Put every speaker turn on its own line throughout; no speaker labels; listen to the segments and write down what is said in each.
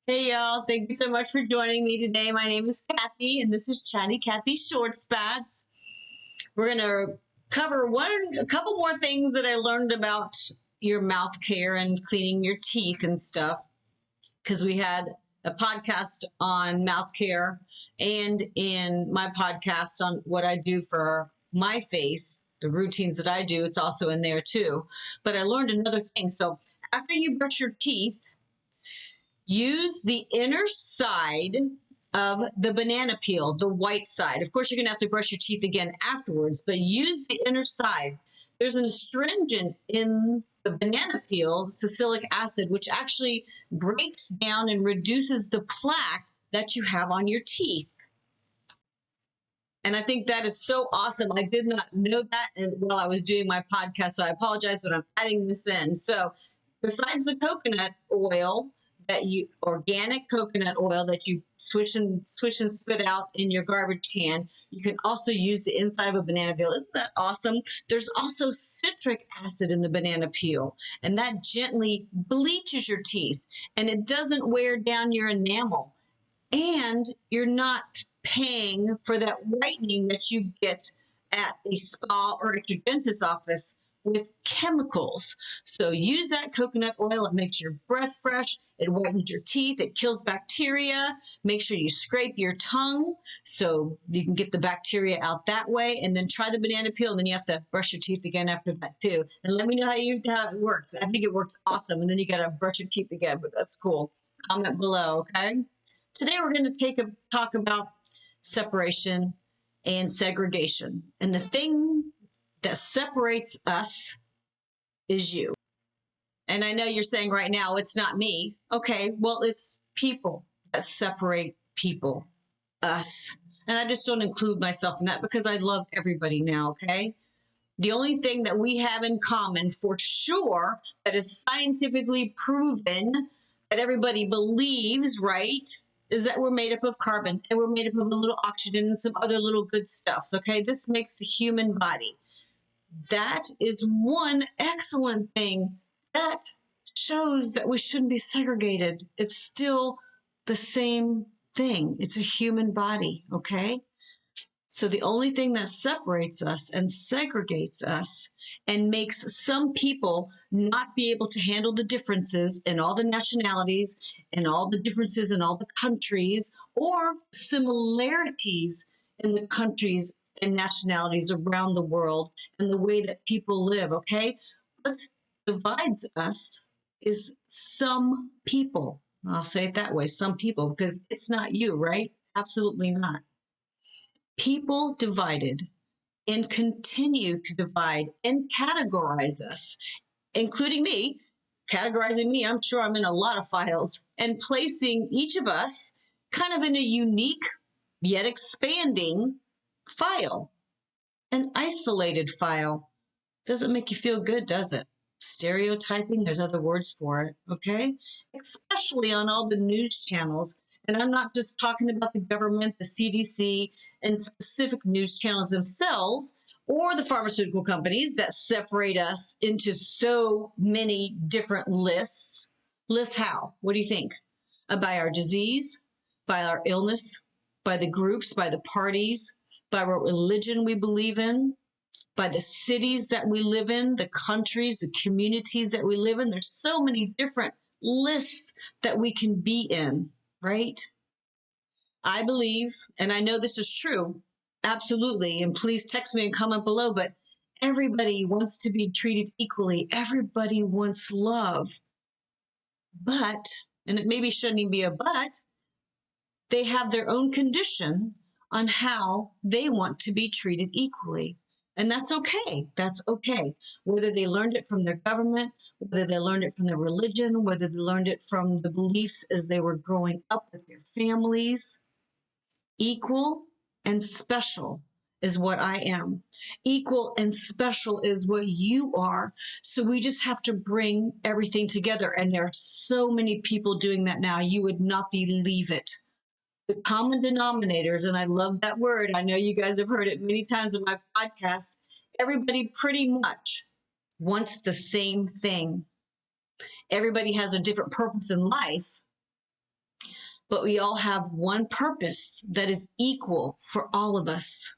Hey y'all, thank you so much for joining me today. My name is Kathy and this is Chatty Kathy Short Spats. We're going to cover a couple more things that I learned about your mouth care and cleaning your teeth and stuff, because we had a podcast on mouth care, and in my podcast on what I do for my face, the routines that I do, it's also in there too. But I learned another thing. So after you brush your teeth, use the inner side of the banana peel, the white side. Of course, you're going to have to brush your teeth again afterwards, but use the inner side. There's an astringent in the banana peel, salicylic acid, which actually breaks down and reduces the plaque that you have on your teeth. And I think that is so awesome. I did not know that while I was doing my podcast, so I apologize, but I'm adding this in. So besides the coconut oil, organic coconut oil that you swish and spit out in your garbage can, you can also use the inside of a banana peel. Isn't that awesome? There's also citric acid in the banana peel, and that gently bleaches your teeth, and it doesn't wear down your enamel, and you're not paying for that whitening that you get at a spa or at your dentist's office with chemicals. So use that coconut oil. It makes your breath fresh. It whitens your teeth. It kills bacteria. Make sure you scrape your tongue so you can get the bacteria out that way. And then try the banana peel. And then you have to brush your teeth again after that too. And let me know how it works. I think it works awesome. And then you got to brush your teeth again, but that's cool. Comment below, okay? Today we're going to talk about separation and segregation. And the thing that separates us is you. And I know you're saying right now, it's not me. Okay, well, it's people that separate people, us. And I just don't include myself in that because I love everybody now, okay? The only thing that we have in common for sure that is scientifically proven that everybody believes, right, is that we're made up of carbon and we're made up of a little oxygen and some other little good stuffs, okay? This makes the human body. That is one excellent thing. That shows that we shouldn't be segregated. It's still the same thing. It's a human body, okay? So the only thing that separates us and segregates us and makes some people not be able to handle the differences in all the nationalities and all the differences in all the countries, or similarities in the countries and nationalities around the world and the way that people live, okay? What divides us is some people. I'll say it that way, some people, because it's not you, right? Absolutely not. People divided and continue to divide and categorize us, including me, categorizing me. I'm sure I'm in a lot of files, and placing each of us kind of in a unique yet expanding file, an isolated file. Doesn't make you feel good, does it? Stereotyping, there's other words for it, okay? Especially on all the news channels. And I'm not just talking about the government, the CDC, and specific news channels themselves, or the pharmaceutical companies that separate us into so many different lists. Lists how? What do you think? By our disease, by our illness, by the groups, by the parties, by what religion we believe in, by the cities that we live in, the countries, the communities that we live in. There's so many different lists that we can be in, right? I believe, and I know this is true, absolutely, and please text me and comment below, but everybody wants to be treated equally. Everybody wants love. But, and it maybe shouldn't even be a but, they have their own condition on how they want to be treated equally. And that's okay. That's okay. Whether they learned it from their government, whether they learned it from their religion, whether they learned it from the beliefs as they were growing up with their families. Equal and special is what I am. Equal and special is what you are. So we just have to bring everything together. And there are so many people doing that now. You would not believe it. The common denominators, and I love that word. I know you guys have heard it many times in my podcast. Everybody pretty much wants the same thing. Everybody has a different purpose in life, but we all have one purpose that is equal for all of us.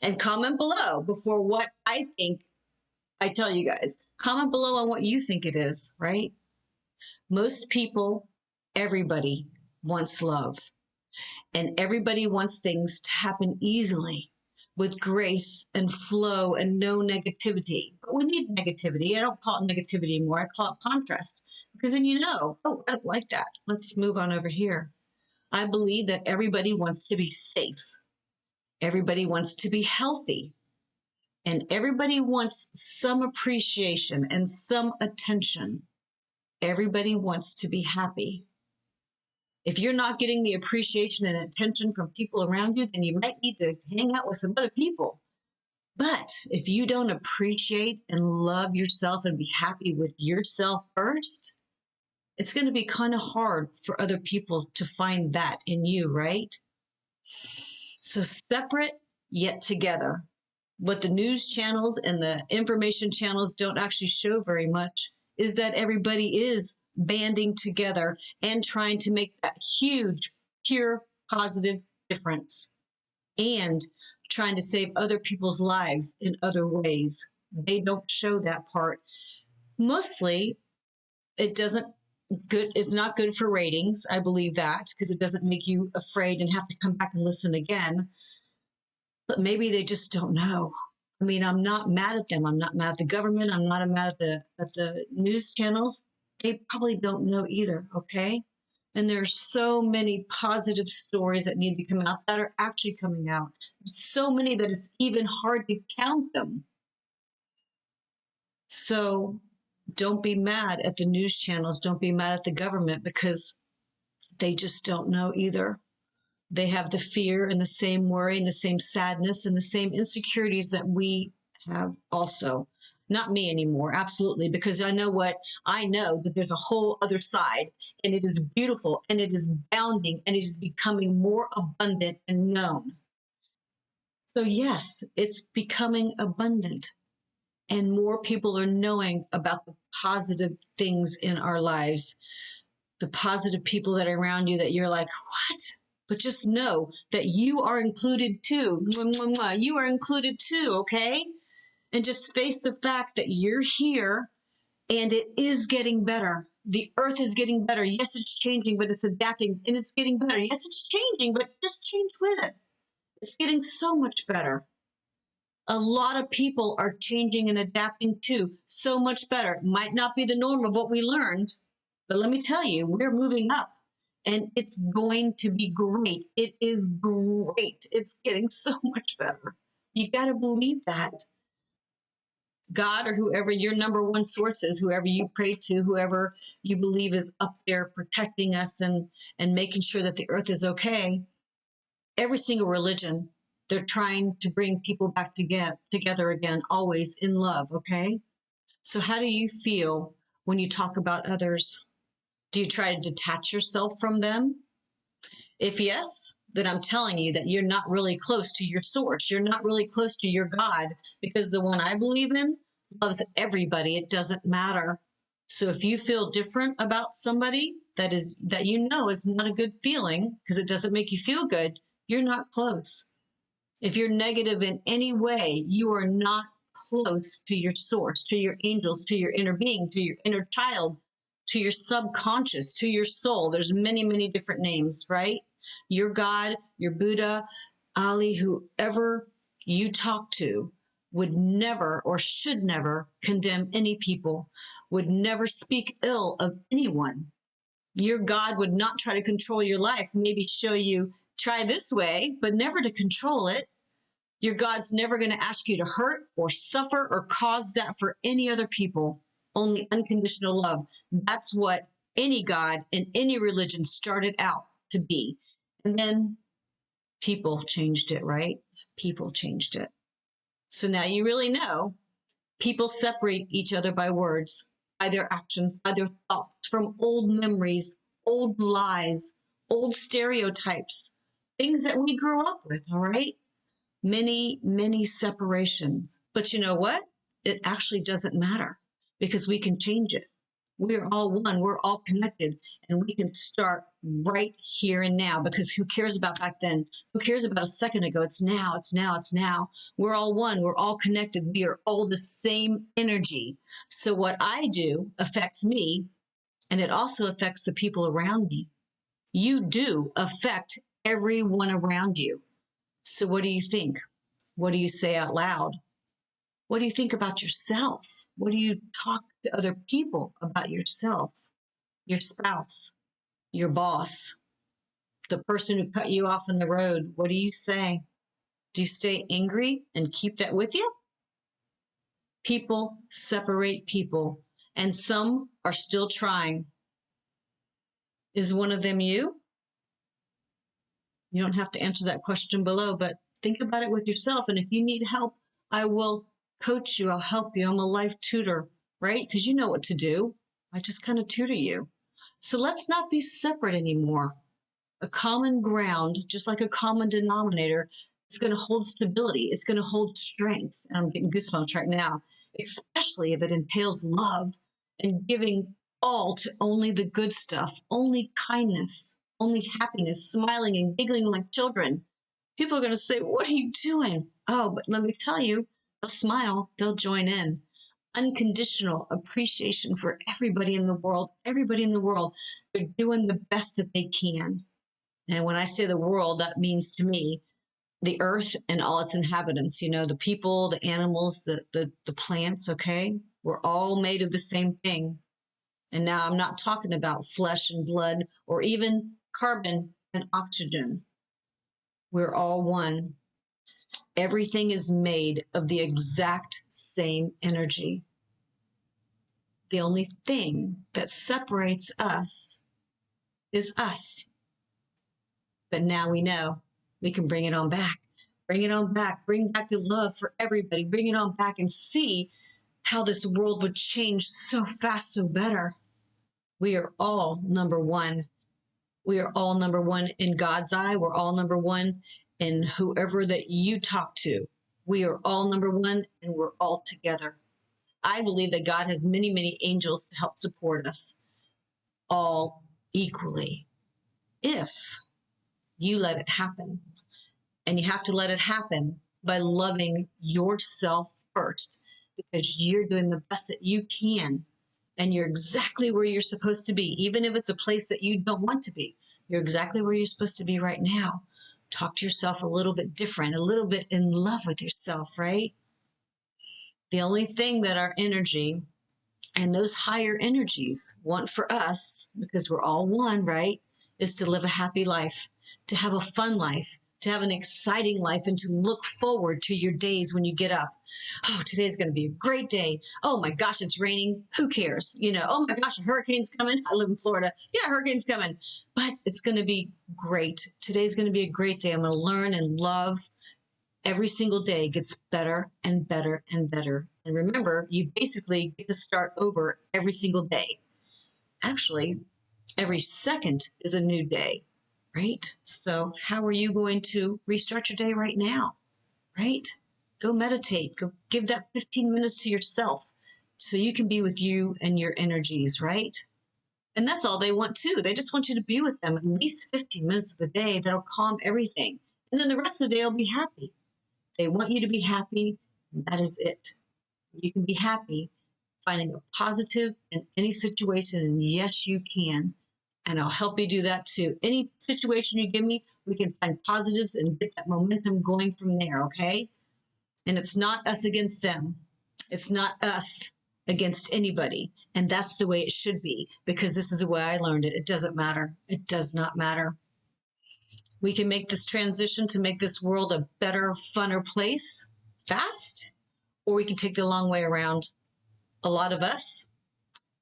And comment below before what I think I tell you guys. Comment below on what you think it is, right? Most people, everybody wants love. And everybody wants things to happen easily with grace and flow and no negativity. But we need negativity. I don't call it negativity anymore. I call it contrast. Because then oh, I don't like that. Let's move on over here. I believe that everybody wants to be safe. Everybody wants to be healthy. And everybody wants some appreciation and some attention. Everybody wants to be happy. If you're not getting the appreciation and attention from people around you, then you might need to hang out with some other people. But if you don't appreciate and love yourself and be happy with yourself first, it's going to be kind of hard for other people to find that in you, right? So separate yet together. What the news channels and the information channels don't actually show very much is that everybody is banding together and trying to make that huge, pure, positive difference and trying to save other people's lives in other ways. They don't show that part. Mostly, it's not good for ratings. I believe that because it doesn't make you afraid and have to come back and listen again. But maybe they just don't know. I mean, I'm not mad at them. I'm not mad at the government. I'm not mad at the news channels. They probably don't know either, okay? And there's so many positive stories that need to come out that are actually coming out. So many that it's even hard to count them. So don't be mad at the news channels. Don't be mad at the government because they just don't know either. They have the fear and the same worry and the same sadness and the same insecurities that we have also. Not me anymore, absolutely, because I know that there's a whole other side, and it is beautiful, and it is bounding, and it is becoming more abundant and known. So yes, it's becoming abundant, and more people are knowing about the positive things in our lives, the positive people that are around you that you're like, what? But just know that you are included too. You are included too, okay? And just face the fact that you're here and it is getting better. The earth is getting better. Yes, it's changing, but it's adapting and it's getting better. Yes, it's changing, but just change with it. It's getting so much better. A lot of people are changing and adapting too. So much better. It might not be the norm of what we learned, but let me tell you, we're moving up. And it's going to be great. It is great. It's getting so much better. You got to believe that. God or whoever your number one source is, whoever you pray to, whoever you believe is up there protecting us and making sure that the earth is okay. Every single religion, they're trying to bring people back together again, always in love, okay? So how do you feel when you talk about others? Do you try to detach yourself from them? If yes, then I'm telling you that you're not really close to your source. You're not really close to your God because the one I believe in loves everybody. It doesn't matter. So if you feel different about somebody that is not a good feeling because it doesn't make you feel good, you're not close. If you're negative in any way, you are not close to your source, to your angels, to your inner being, to your inner child, to your subconscious, to your soul. There's many, many different names, right? Your God, your Buddha, Ali, whoever you talk to would never or should never condemn any people, would never speak ill of anyone. Your God would not try to control your life, maybe show you, try this way, but never to control it. Your God's never going to ask you to hurt or suffer or cause that for any other people. Only unconditional love. That's what any God in any religion started out to be. And then people changed it, right? People changed it. So now you really know people separate each other by words, by their actions, by their thoughts, from old memories, old lies, old stereotypes, things that we grew up with, all right? Many, many separations. But you know what? It actually doesn't matter because we can change it. We are all one. We're all connected. And we can start right here and now, because who cares about back then? Who cares about a second ago? It's now, it's now, it's now. We're all one. We're all connected. We are all the same energy. So what I do affects me, and it also affects the people around me. You do affect everyone around you. So what do you think? What do you say out loud? What do you think about yourself? What do you talk to other people about yourself? Your spouse, your boss, the person who cut you off on the road. What do you say? Do you stay angry and keep that with you? People separate people, and some are still trying. Is one of them you? You don't have to answer that question below, but think about it with yourself. And if you need help, I will coach you. I'll help you. I'm a life tutor, right? Because you know what to do. I just kind of tutor you. So let's not be separate anymore. A common ground, just like a common denominator, is going to hold stability. It's going to hold strength. And I'm getting goosebumps right now, especially if it entails love and giving all to only the good stuff, only kindness, only happiness, smiling and giggling like children. People are going to say, "What are you doing?" Oh, but let me tell you, they'll smile, they'll join in. Unconditional appreciation for everybody in the world, everybody in the world. They're doing the best that they can. And when I say the world, that means to me the earth and all its inhabitants, the people, the animals, the plants, okay? We're all made of the same thing. And now I'm not talking about flesh and blood or even carbon and oxygen. We're all one. Everything is made of the exact same energy. The only thing that separates us is us. But now we know we can bring it on back. Bring it on back. Bring back the love for everybody. Bring it on back and see how this world would change so fast, so better. We are all number one. We are all number one in God's eye. We're all number one in whoever that you talk to. We are all number one, and we're all together. I believe that God has many, many angels to help support us all equally, if you let it happen. And you have to let it happen by loving yourself first, because you're doing the best that you can. And you're exactly where you're supposed to be, even if it's a place that you don't want to be. You're exactly where you're supposed to be right now. Talk to yourself a little bit different, a little bit in love with yourself, right? The only thing that our energy and those higher energies want for us, because we're all one, right, is to live a happy life, to have a fun life, to have an exciting life, and to look forward to your days when you get up. Oh, today's going to be a great day. Oh my gosh, it's raining. Who cares? Oh my gosh, a hurricane's coming. I live in Florida. Yeah, hurricane's coming. But it's going to be great. Today's going to be a great day. I'm going to learn and love. Every single day gets better and better and better. And remember, you basically get to start over every single day. Actually, every second is a new day, right? So how are you going to restart your day right now, right? Go meditate. Go give that 15 minutes to yourself so you can be with you and your energies, right? And that's all they want too. They just want you to be with them at least 15 minutes of the day. That'll calm everything. And then the rest of the day will be happy. They want you to be happy, and that is it. You can be happy finding a positive in any situation, and yes, you can. And I'll help you do that too. Any situation you give me, we can find positives and get that momentum going from there, okay? And it's not us against them. It's not us against anybody. And that's the way it should be, because this is the way I learned it. It doesn't matter. It does not matter. We can make this transition to make this world a better, funner place fast, or we can take the long way around. A lot of us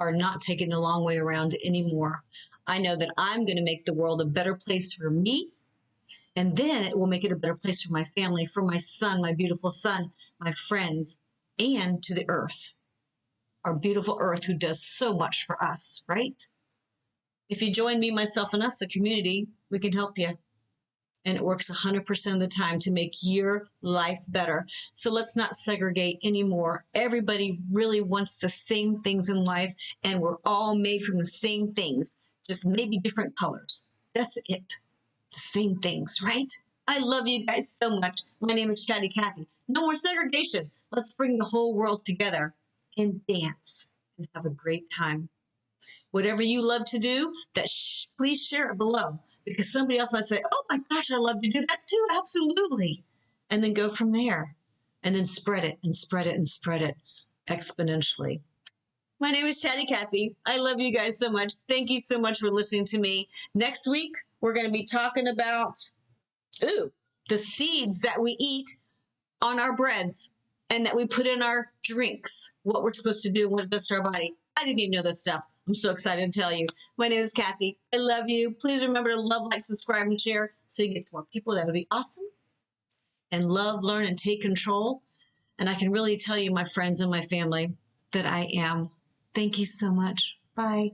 are not taking the long way around anymore. I know that I'm going to make the world a better place for me, and then it will make it a better place for my family, for my son, my beautiful son, my friends, and to the earth, our beautiful earth who does so much for us, right? If you join me, myself, and us, a community, we can help you. and it works 100% of the time to make your life better. So let's not segregate anymore. Everybody really wants the same things in life, and we're all made from the same things, just maybe different colors. That's it. The same things, right? I love you guys so much. My name is Chatty Cathy. No more segregation. Let's bring the whole world together and dance and have a great time. Whatever you love to do, please share it below, because somebody else might say, oh my gosh, I love to do that too. Absolutely. And then go from there and then spread it and spread it and spread it exponentially. My name is Chatty Cathy. I love you guys so much. Thank you so much for listening to me. Next week, we're going to be talking about the seeds that we eat on our breads and that we put in our drinks, what we're supposed to do and what it does to our body. I didn't even know this stuff. I'm so excited to tell you. My name is Cathy. I love you. Please remember to love, like, subscribe, and share so you get to more people. That would be awesome. And love, learn, and take control. And I can really tell you, my friends and my family, that I am. Thank you so much. Bye.